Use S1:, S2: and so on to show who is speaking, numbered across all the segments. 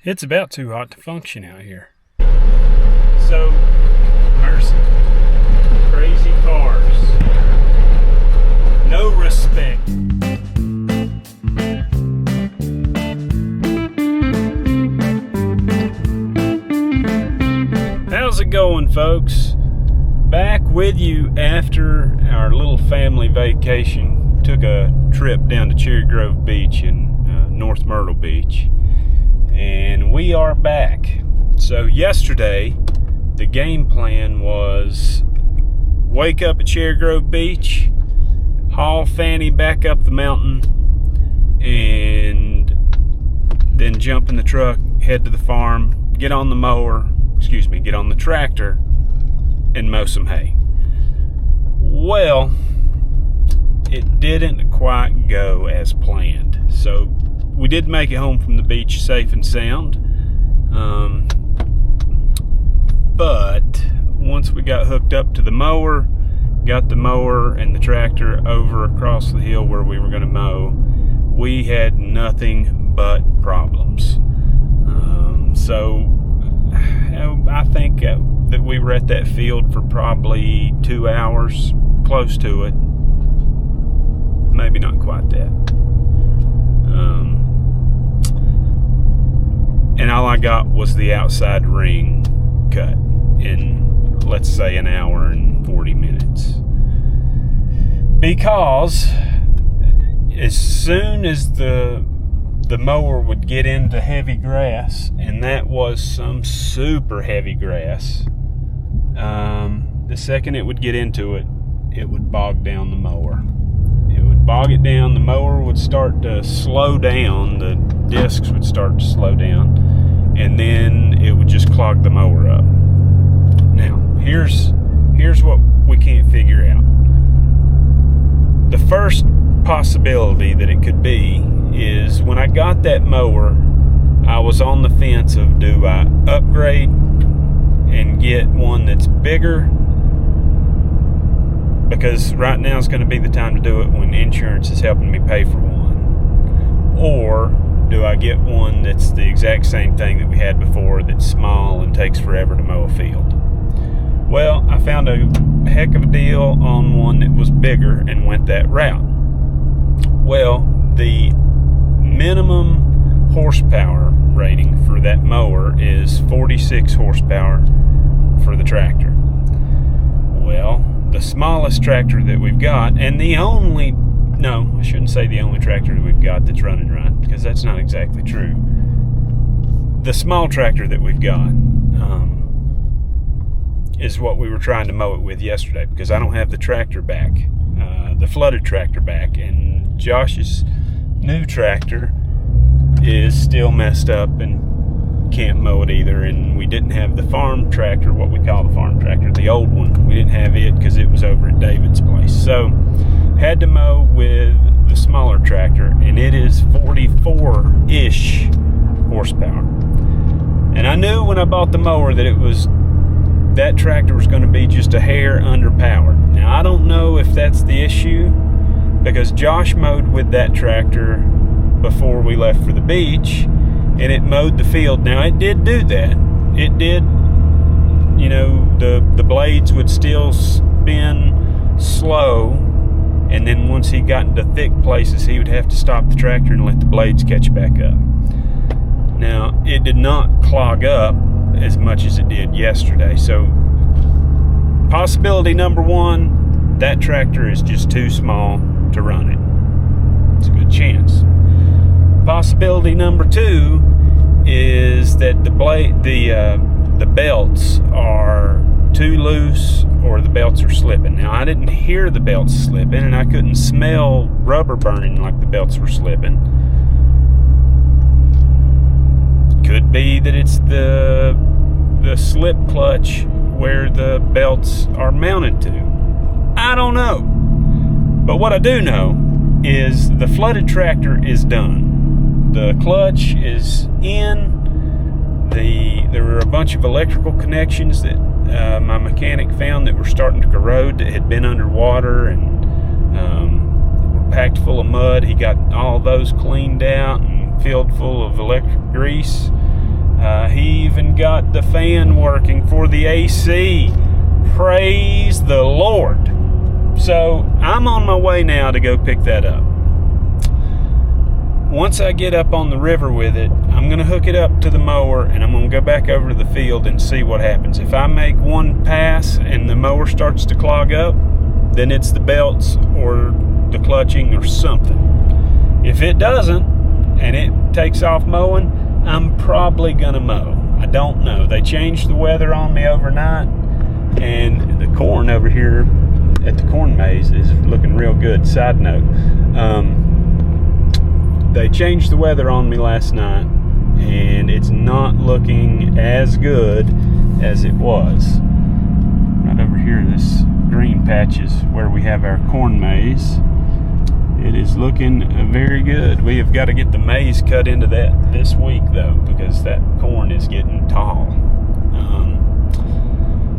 S1: It's about too hot to function out here.
S2: So, mercy. Crazy cars. No respect.
S1: How's it going, folks? Back with you after our little family vacation. Took a trip down to Cherry Grove Beach in North Myrtle Beach. And we are back. So yesterday, the game plan was wake up at Cherry Grove Beach, haul Fanny back up the mountain, and then jump in the truck, head to the farm, get on the tractor, and mow some hay. Well, it didn't quite go as planned. So we did make it home from the beach safe and sound. But once we got hooked up to the mower, got the mower and the tractor over across the hill where we were going to mow, we had nothing but problems. So I think that we were at that field for probably 2 hours, close to it. Maybe not quite that. And all I got was the outside ring cut in, let's say, an hour and 40 minutes. Because as soon as the mower would get into heavy grass, and that was some super heavy grass, the second it would get into it, it would bog down the mower. It would bog it down, the mower would start to slow down, the discs would start to slow down, and then it would just clog the mower up. Now, here's what we can't figure out. The first possibility that it could be is when I got that mower, I was on the fence of, do I upgrade and get one that's bigger? Because right now is going to be the time to do it when insurance is helping me pay for one. Or do I get one that's the exact same thing that we had before, that's small and takes forever to mow a field? Well, I found a heck of a deal on one that was bigger and went that route. Well, the minimum horsepower rating for that mower is 46 horsepower for the tractor. Well, the smallest tractor that we've got, and I shouldn't say the only tractor that we've got that's running right, because that's not exactly true. The small tractor that we've got is what we were trying to mow it with yesterday, because I don't have the tractor back, the flooded tractor back, and Josh's new tractor is still messed up and can't mow it either. And we didn't have the farm tractor, what we call the farm tractor, the old one. We didn't have it because it was over at David's place. So had to mow with the smaller tractor, and it is 44-ish horsepower. And I knew when I bought the mower that tractor was going to be just a hair underpowered. Now, I don't know if that's the issue, because Josh mowed with that tractor before we left for the beach, and it mowed the field. Now, it did do that. It did, the blades would still spin slow, and then once he got into thick places, he would have to stop the tractor and let the blades catch back up. Now, it did not clog up as much as it did yesterday. So, possibility number one, that tractor is just too small to run it. It's a good chance. Possibility number two is that the belts are too loose, or the belts are slipping. Now, I didn't hear the belts slipping, and I couldn't smell rubber burning like the belts were slipping. Could be that it's the slip clutch where the belts are mounted to. I don't know. But what I do know is the flooded tractor is done. The clutch is in. There were a bunch of electrical connections that my mechanic found that were starting to corrode, that had been underwater and were packed full of mud. He got all of those cleaned out and filled full of electric grease. He even got the fan working for the AC. Praise the Lord. So I'm on my way now to go pick that up. Once I get up on the river with it, I'm going to hook it up to the mower and I'm going to go back over to the field and see what happens. If I make one pass and the mower starts to clog up, then it's the belts or the clutching or something. If it doesn't and it takes off mowing, I'm probably going to mow. I don't know. They changed the weather on me overnight, and the corn over here at the corn maze is looking real good. Side note, they changed the weather on me last night, and it's not looking as good as it was. Right over here, this green patch is where we have our corn maze. It is looking very good. We have got to get the maize cut into that this week, though, because that corn is getting tall.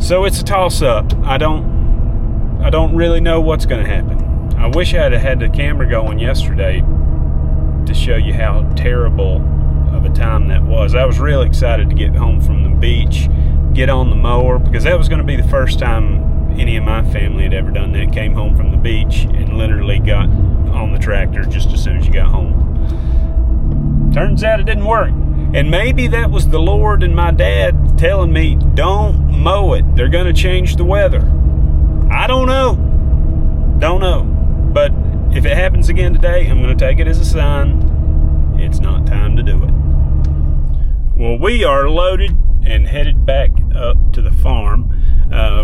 S1: So it's a toss-up. I don't really know what's going to happen. I wish I had had the camera going yesterday to show you how terrible of a time that was. I was real excited to get home from the beach, get on the mower, because that was going to be the first time any of my family had ever done that. Came home from the beach and literally got on the tractor just as soon as you got home. Turns out it didn't work. And maybe that was the Lord and my dad telling me, don't mow it. They're going to change the weather. I don't know. Don't know. But if it happens again today, I'm going to take it as a sign it's not time to do it. Well, we are loaded and headed back up to the farm.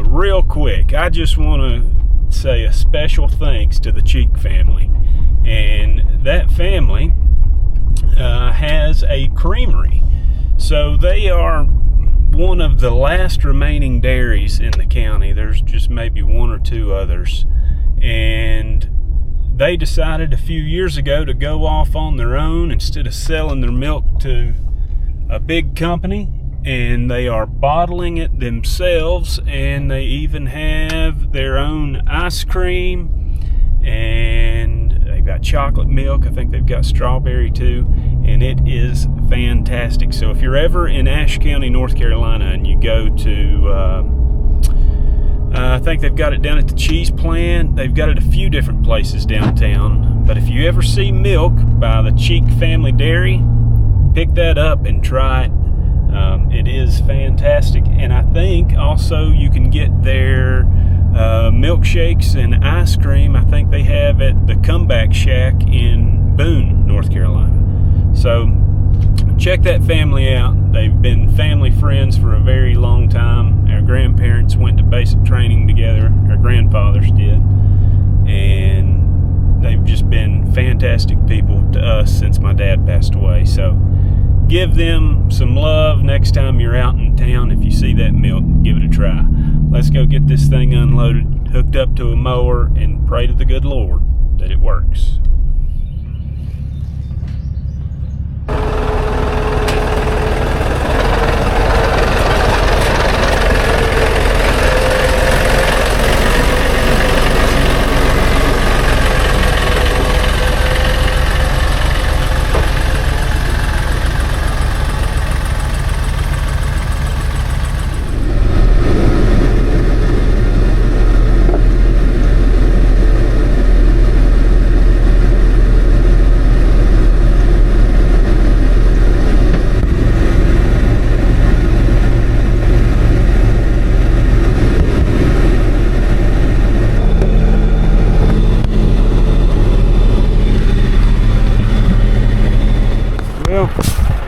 S1: Real quick, I just want to say a special thanks to the Cheek family. And that family has a creamery. So they are one of the last remaining dairies in the county. There's just maybe one or two others. And they decided a few years ago to go off on their own instead of selling their milk to a big company. And they are bottling it themselves, and they even have their own ice cream, and they've got chocolate milk. I think they've got strawberry too, and it is fantastic. So if you're ever in Ashe County, North Carolina, and you go to I think they've got it down at the cheese plant. They've got it a few different places downtown, but if you ever see milk by the Cheek Family Dairy, pick that up and try it. It is fantastic. And I think also you can get their milkshakes and ice cream. I think they have at the Comeback Shack in Boone, North Carolina. So check that family out. They've been family friends for a very long time. Our grandparents went to basic training together. Our grandfathers did. And they've just been fantastic people to us since my dad passed away. So give them some love next time you're out in town. If you see that milk, give it a try. Let's go get this thing unloaded, hooked up to a mower, and pray to the good Lord that it works.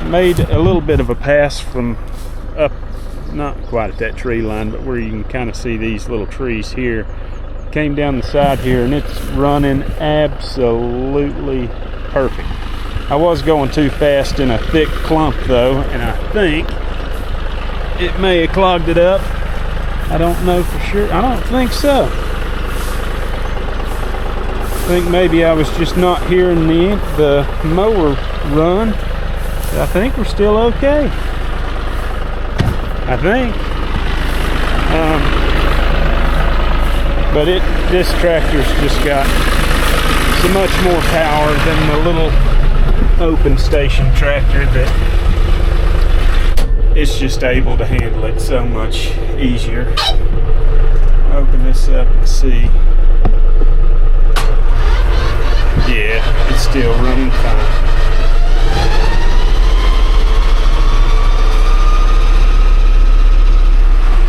S1: Made a little bit of a pass from up, not quite at that tree line, but where you can kind of see these little trees here. Came down the side here and it's running absolutely perfect. I was going too fast in a thick clump though, and I think it may have clogged it up. I don't know for sure. I don't think so. I think maybe I was just not hearing the mower run. I think we're still okay. I think. But this tractor's just got so much more power than the little open station tractor that it's just able to handle it so much easier. I'll open this up and see. Yeah, it's still running fine.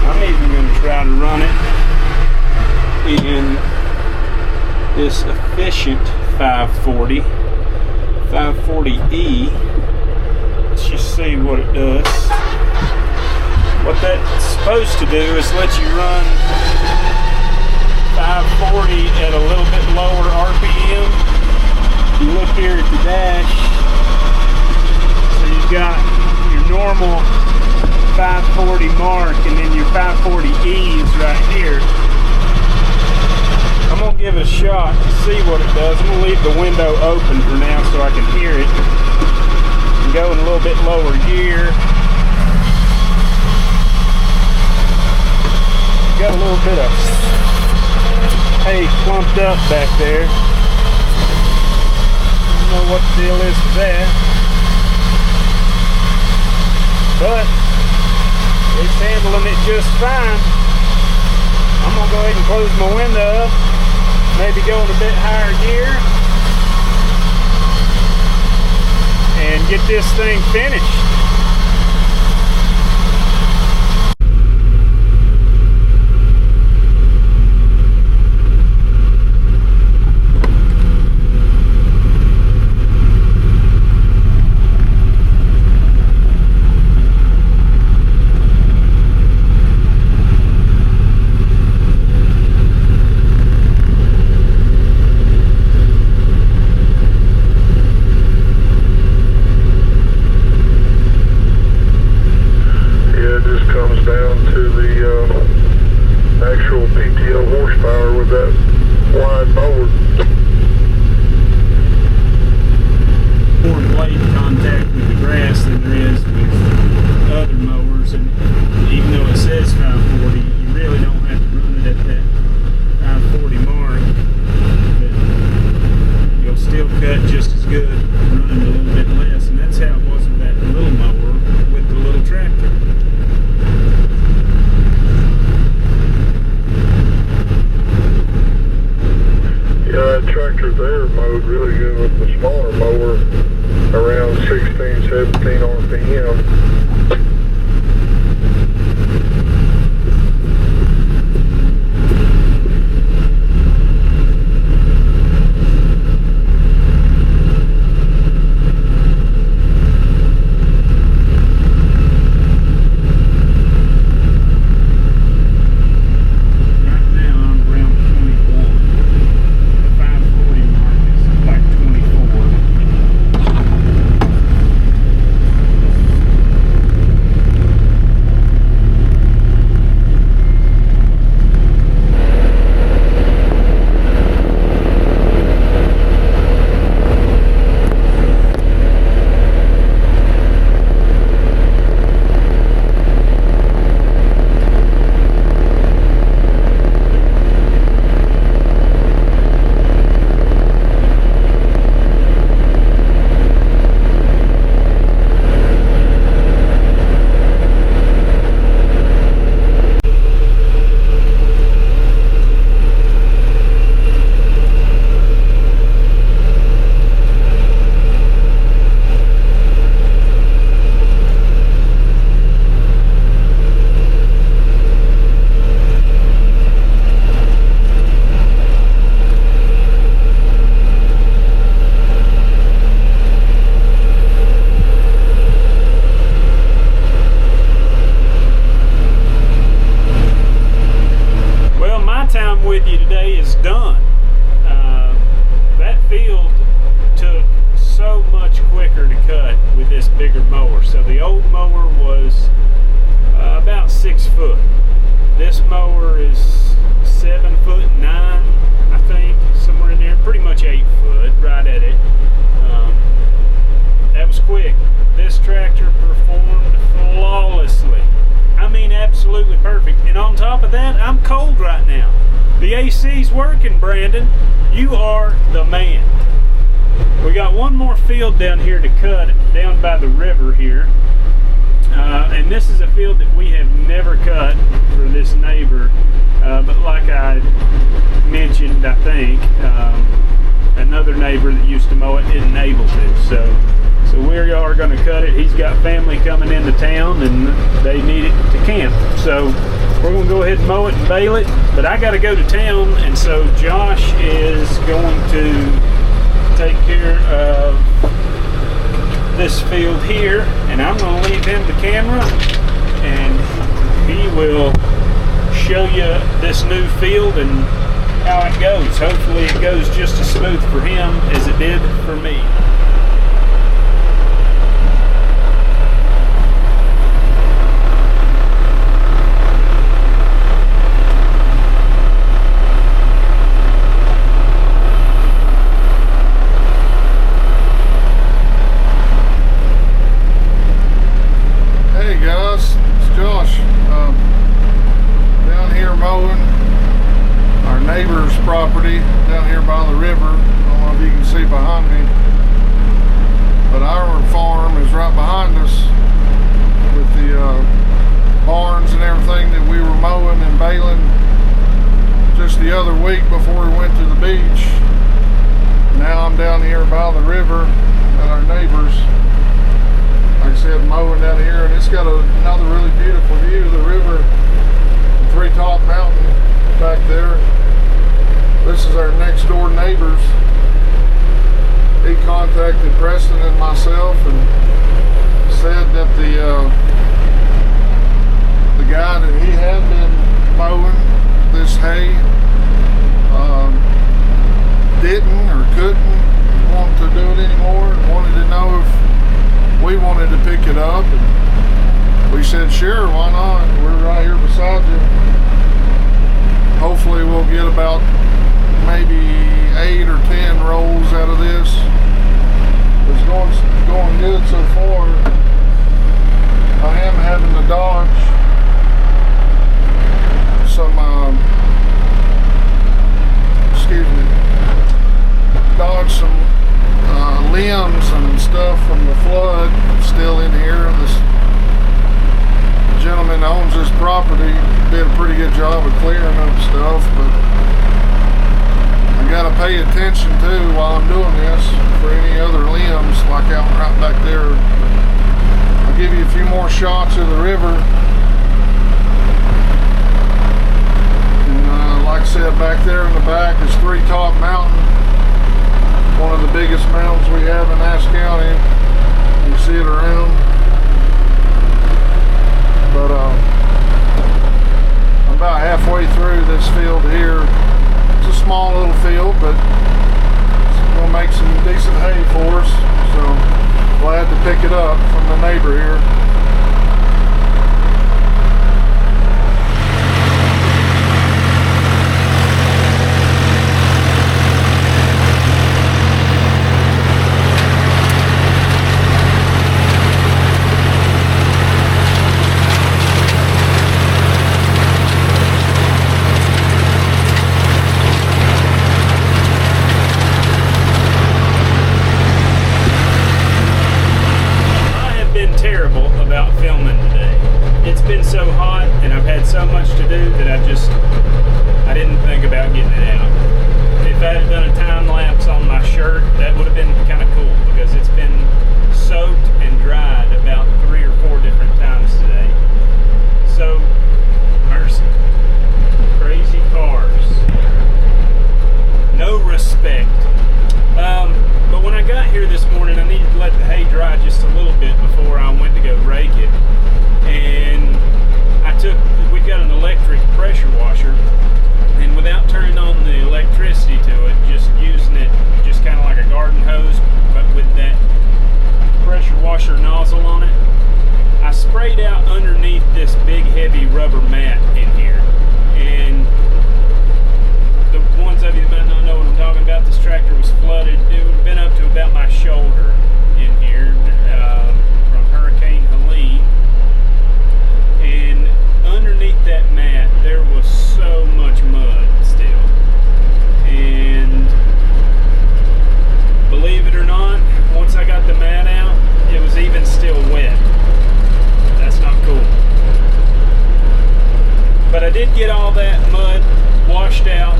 S1: I'm even going to try to run it in this efficient 540E. Let's just see what it does. What that's supposed to do is let you run 540 at a little bit lower RPM. You look here at the dash, so you've got your normal 540 mark, and then your 540E is right here. I'm going to give it a shot to see what it does. I'm going to leave the window open for now so I can hear it. And go in a little bit lower gear. Got a little bit of hay clumped up back there. I don't know what the deal is with that. But it's handling it just fine. I'm going to go ahead and close my window up. Maybe go in a bit higher gear. And get this thing finished. The AC's working, Brandon. You are the man. We got one more field down here to cut, down by the river here.
S2: and this is a field that we have never cut for this neighbor, but like I mentioned, I think another neighbor that used to mow it isn't able to. So we are going to cut it. He's got family coming into town and they need it to camp. So we're going to go ahead and mow it and bale it. But I got to go to town, and so Josh is going to take care of this field here, and I'm going to leave him the camera, and he will show you this new field and how it goes. Hopefully it goes just as smooth for him as it did for me.
S3: Property down here by the river. I don't know if you can see behind me, but our farm is right behind us with the barns and everything that we were mowing and baling just the other week before we went to the beach. Now I'm down here by the river at our neighbors, like I said, mowing down here, and it's got another really beautiful view of the river, the Treetop Mountain back there. This is our next door neighbors. He contacted Preston and myself and said that the guy that he had been mowing this hay didn't or couldn't want to do it anymore, and wanted to know if we wanted to pick it up. And we said, sure, why not? We're right here beside you. Hopefully we'll get about maybe 8 or 10 rolls out of this. It's going good so far. I am having to dodge some limbs and stuff from the flood still in here. This gentleman that owns this property did a pretty good job of clearing up stuff, but I gotta pay attention too while I'm doing this for any other limbs like out right back there. I'll give you a few more shots of the river. And like I said, back there in the back is Treetop Mountain, one of the biggest mountains we have in Nash County. You see it around. But I'm about halfway through this field here. It's a small little field, but it's going to make some decent hay for us. So glad to pick it up from the neighbor here. So much to do that I didn't think about getting it out. If I had done a time lapse on my shirt, that would have been kind of cool, because it's been soaked and dried about 3 or 4 different times today. So, mercy. Crazy cars. No respect. But when I got here this morning, I needed to let the hay dry just a little bit before I went to go rake it. And we've got an electric pressure washer, and without turning on the electricity to it, just using it just kind of like a garden hose, but with that pressure washer nozzle on it, I sprayed out underneath this big heavy rubber mat in here. And the ones of you that might not know what I'm talking about, this tractor was flooded. It would have been up to about my shoulder in here from Hurricane Helene. And underneath that mat there was so much mud still, and believe it or not, once I got the mat out, it was even still wet. That's not cool. get all that mud washed out,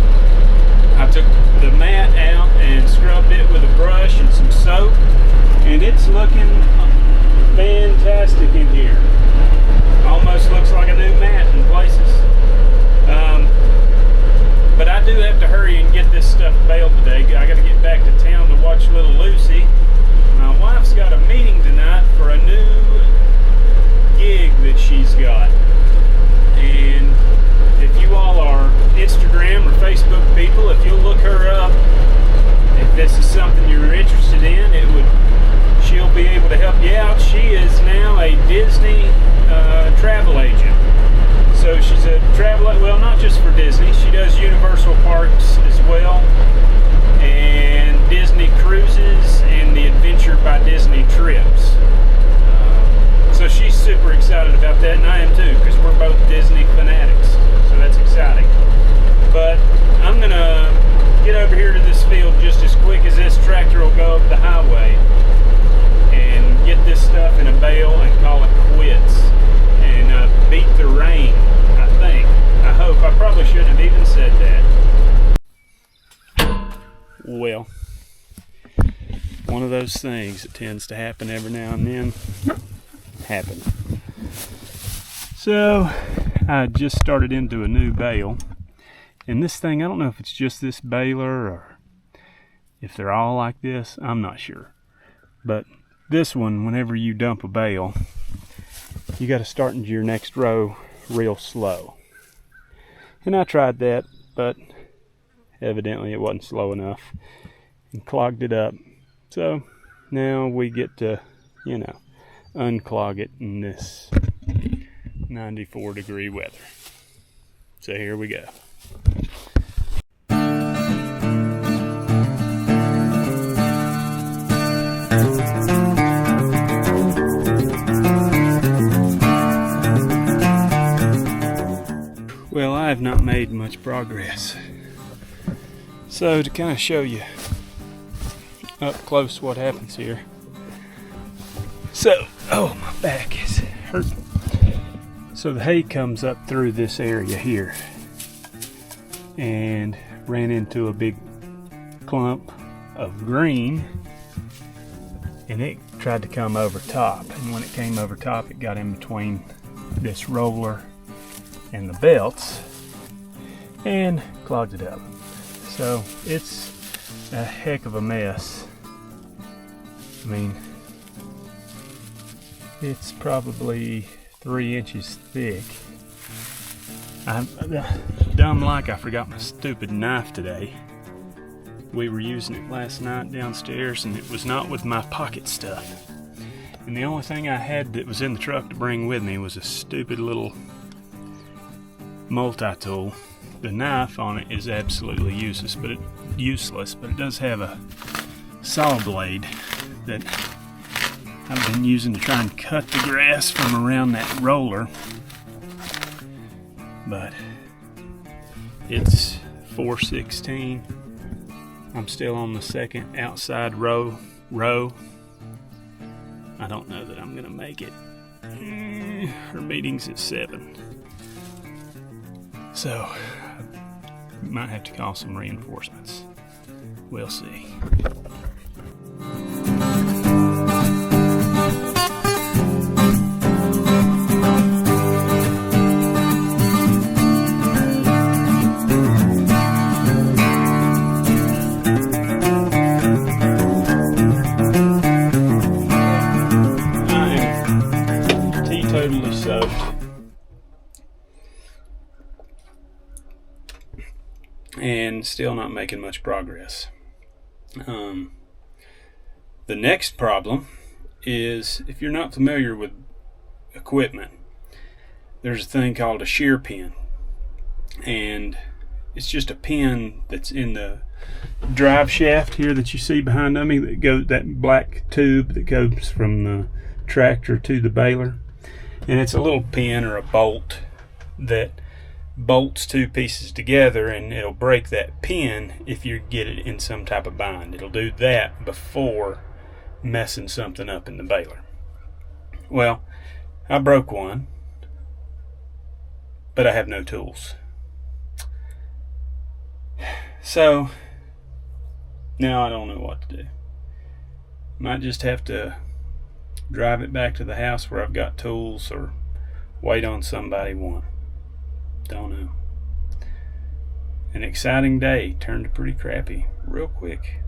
S3: I took the mat out and scrubbed it with a brush and some soap, and it's looking fantastic in here. Almost looks like a new mat in places. But I do have to hurry and get this stuff baled today. I got to get back to town to watch little Lucy. My wife's got a meeting tonight for a new gig that she's got. And if you all are Instagram or Facebook people, if you'll look her up, if this is something you're interested in, she'll be able to help you out. She is now a Disney travel agent. So she's a well, not just for Disney. She does Universal Parks as well, and Disney cruises and the Adventure by Disney trips. So she's super excited about that, and I am too, because we're both Disney fanatics. So that's exciting. But I'm gonna get over here to this field just as quick as this tractor will go up the highway and get this stuff in a bale and call it quits and beat the rain. I hope. I probably shouldn't have even said that. Well, one of those things that tends to happen every now and then happened. So I just started into a new bale, and this thing, I don't know if it's just this baler or if they're all like this, I'm not sure. But this one, whenever you dump a bale, you got to start into your next row real slow. And I tried that, but evidently it wasn't slow enough and clogged it up. So now we get to, unclog it in this 94-degree weather. So here we go. Well, I have not made much progress. So to kind of show you up close what happens here. So, my back is hurting. So the hay comes up through this area here and ran into a big clump of green, and it tried to come over top. And when it came over top, it got in between this roller and the belts and clogged it up. So it's a heck of a mess. I mean, it's probably 3 inches thick. I'm dumb like I forgot my stupid knife today. We were using it last night downstairs, and it was not with my pocket stuff. And the only thing I had that was in the truck to bring with me was a stupid little multi-tool. The knife on it is absolutely useless, but it does have a saw blade that I've been using to try and cut the grass from around that roller. But it's 4:16. I'm still on the second outside row. I don't know that I'm gonna make it. Her meeting's at 7. So, I might have to call some reinforcements. We'll see. I'm teetotally soaked. And still not making much progress. The next problem is, if you're not familiar with equipment, there's a thing called a shear pin, and it's just a pin that's in the drive shaft here that you see behind me, that black tube that goes from the tractor to the baler, and it's a little pin or a bolt that bolts 2 pieces together, and it'll break that pin if you get it in some type of bind. It'll do that before messing something up in the baler. Well, I broke one, but I have no tools.
S1: So now I don't know what to do. Might just have to drive it back to the house where I've got tools, or wait on somebody one. Don't know. An exciting day turned to pretty crappy real quick.